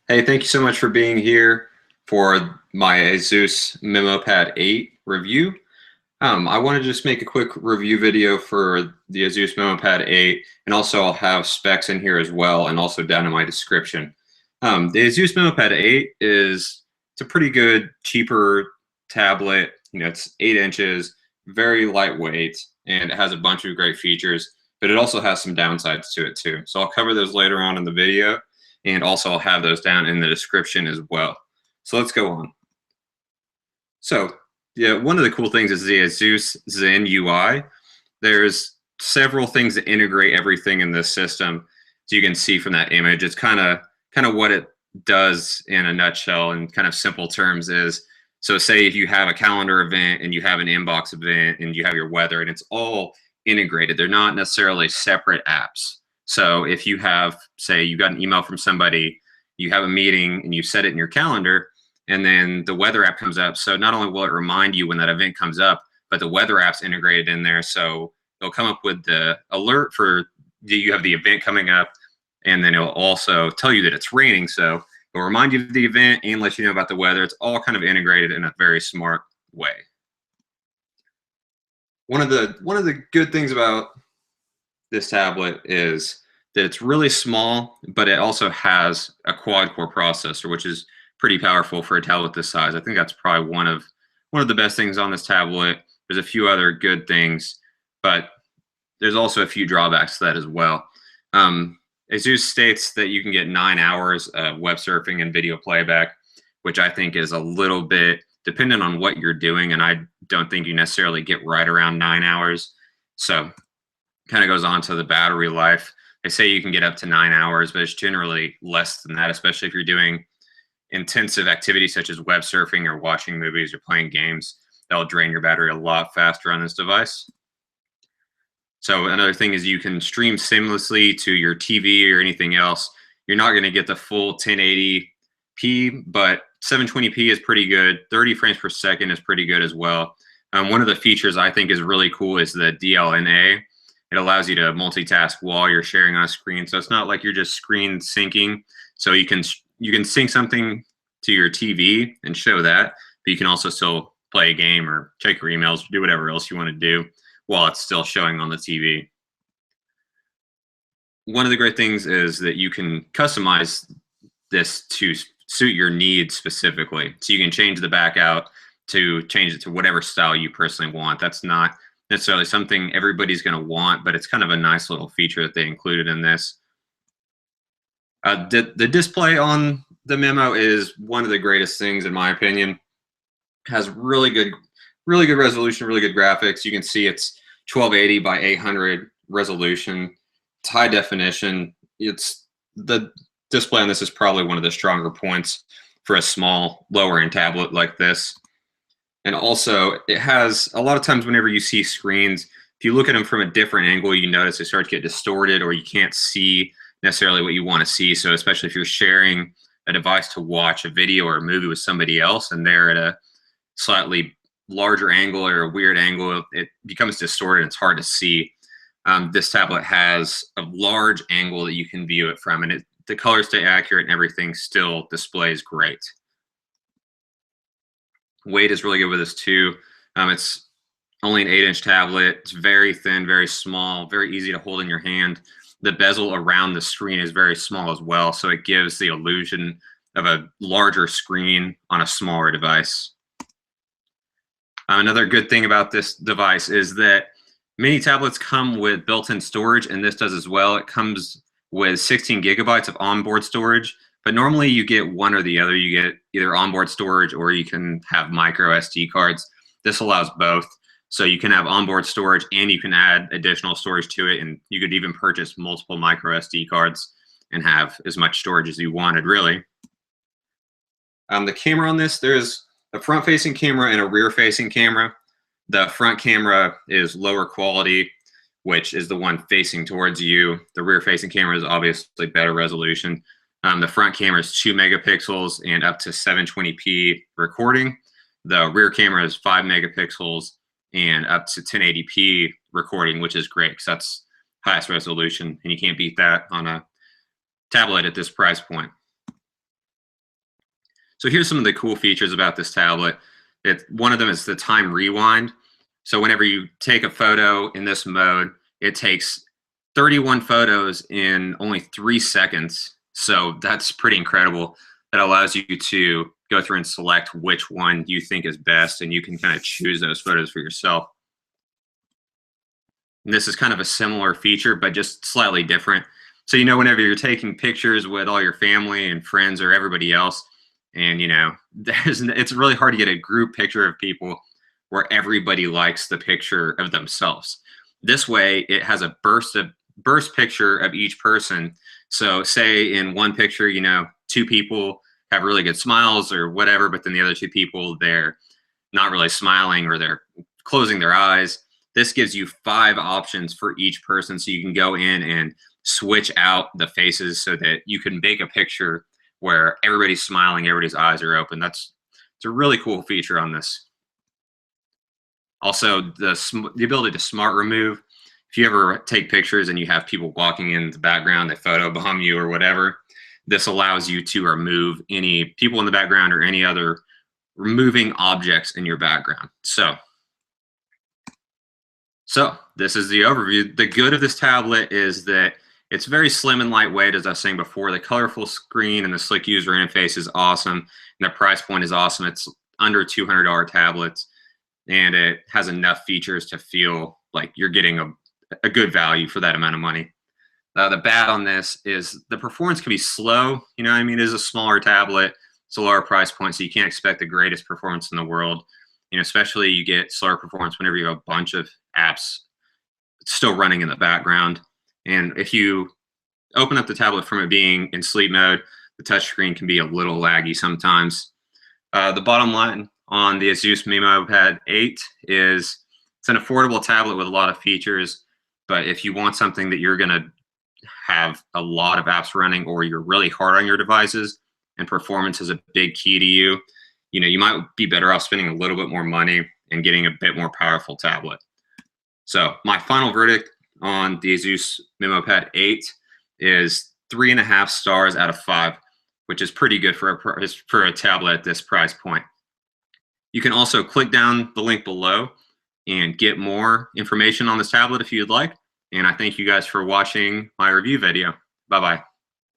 Hey, thank you so much for being here for my ASUS MeMO Pad 8 review. I want to just make a quick review video for the ASUS MeMO Pad 8, and also I'll have specs in here as well, and also down in my description. The ASUS MeMO Pad 8 it's a pretty good, cheaper tablet. You know, it's 8 inches, very lightweight, and it has a bunch of great features, but it also has some downsides to it too. So I'll cover those later on in the video, and also I'll have those down in the description as well. So let's go on. So yeah, one of the cool things is the ASUS Zen UI. There's several things that integrate everything in this system. So you can see from that image, it's kind of what it does in a nutshell, in kind of simple terms is, so say if you have a calendar event and you have an inbox event and you have your weather, and it's all integrated. They're not necessarily separate apps. So if you have, say you got an email from somebody, you have a meeting and you set it in your calendar, and then the weather app comes up. So not only will it remind you when that event comes up, but the weather app's integrated in there. So it'll come up with the alert for you have the event coming up, and then it'll also tell you that it's raining. So it'll remind you of the event and let you know about the weather. It's all kind of integrated in a very smart way. One of the good things about this tablet is that it's really small, but it also has a quad-core processor, which is pretty powerful for a tablet this size. I think that's probably one of the best things on this tablet. There's a few other good things, but there's also a few drawbacks to that as well. ASUS states that you can get 9 hours of web surfing and video playback, which I think is a little bit dependent on what you're doing, and I don't think you necessarily get right around 9 hours. So kind of goes on to the battery life. They say you can get up to 9 hours, but it's generally less than that, especially if you're doing intensive activities such as web surfing or watching movies or playing games. That'll drain your battery a lot faster on this device. So another thing is you can stream seamlessly to your TV or anything else. You're not going to get the full 1080p, but 720p is pretty good. 30 frames per second is pretty good as well. One of the features I think is really cool is the DLNA. It allows you to multitask while you're sharing on a screen. So it's not like you're just screen syncing. So you can sync something to your TV and show that, but you can also still play a game or check your emails, do whatever else you want to do while it's still showing on the TV. One of the great things is that you can customize this to suit your needs specifically. So you can change the back out to change it to whatever style you personally want. That's not necessarily something everybody's going to want, but it's kind of a nice little feature that they included in this. The display on the MeMO is one of the greatest things in my opinion. It has really good resolution, really good graphics. You can see it's 1280 by 800 resolution. It's high definition. The display on this is probably one of the stronger points for a small lower-end tablet like this. And also, it has a lot of times whenever you see screens, if you look at them from a different angle, you notice they start to get distorted, or you can't see necessarily what you want to see. So especially if you're sharing a device to watch a video or a movie with somebody else and they're at a slightly larger angle or a weird angle, it becomes distorted and it's hard to see. This tablet has a large angle that you can view it from, and the colors stay accurate and everything still displays great. Weight is really good with this too. It's only an 8-inch tablet. It's very thin, very small, very easy to hold in your hand. The bezel around the screen is very small as well, so it gives the illusion of a larger screen on a smaller device. Another good thing about this device is that many tablets come with built-in storage, and this does as well. It comes with 16 gigabytes of onboard storage, but normally you get one or the other. You get either onboard storage or you can have micro SD cards. This allows both. So you can have onboard storage and you can add additional storage to it, and you could even purchase multiple micro SD cards and have as much storage as you wanted, really. The camera on this, there's a front-facing camera and a rear-facing camera. The front camera is lower quality, which is the one facing towards you. The rear-facing camera is obviously better resolution. The front camera is 2 megapixels and up to 720p recording. The rear camera is 5 megapixels and up to 1080p recording, which is great because that's highest resolution, and you can't beat that on a tablet at this price point. So here's some of the cool features about this tablet. One of them is the time rewind. So whenever you take a photo in this mode, it takes 31 photos in only 3 seconds. So that's pretty incredible. That allows you to go through and select which one you think is best, and you can kind of choose those photos for yourself. And this is kind of a similar feature, but just slightly different. So, whenever you're taking pictures with all your family and friends or everybody else, and, it's really hard to get a group picture of people where everybody likes the picture of themselves. This way, it has a burst picture of each person. So say in one picture, 2 people have really good smiles or whatever, but then the other 2 people, they're not really smiling or they're closing their eyes. This gives you 5 options for each person, so you can go in and switch out the faces so that you can make a picture where everybody's smiling, everybody's eyes are open. It's a really cool feature on this. Also, the ability to smart remove. If you ever take pictures and you have people walking in the background, they photo bomb you or whatever, this allows you to remove any people in the background or any other removing objects in your background. So this is the overview. The good of this tablet is that it's very slim and lightweight, as I was saying before. The colorful screen and the slick user interface is awesome, and the price point is awesome. It's under $200 tablets, and it has enough features to feel like you're getting a good value for that amount of money. The bad on this is the performance can be slow. It is a smaller tablet. It's a lower price point, so you can't expect the greatest performance in the world. Especially you get slower performance whenever you have a bunch of apps still running in the background. And if you open up the tablet from it being in sleep mode, the touchscreen can be a little laggy sometimes. The bottom line on the ASUS MeMO Pad 8 is it's an affordable tablet with a lot of features, but if you want something that you're going to have a lot of apps running, or you're really hard on your devices and performance is a big key to you, you might be better off spending a little bit more money and getting a bit more powerful tablet. So my final verdict on the ASUS MeMO Pad 8 is 3.5 stars out of 5, which is pretty good for a tablet at this price point. You can also click down the link below and get more information on this tablet if you'd like. And I thank you guys for watching my review video. Bye-bye.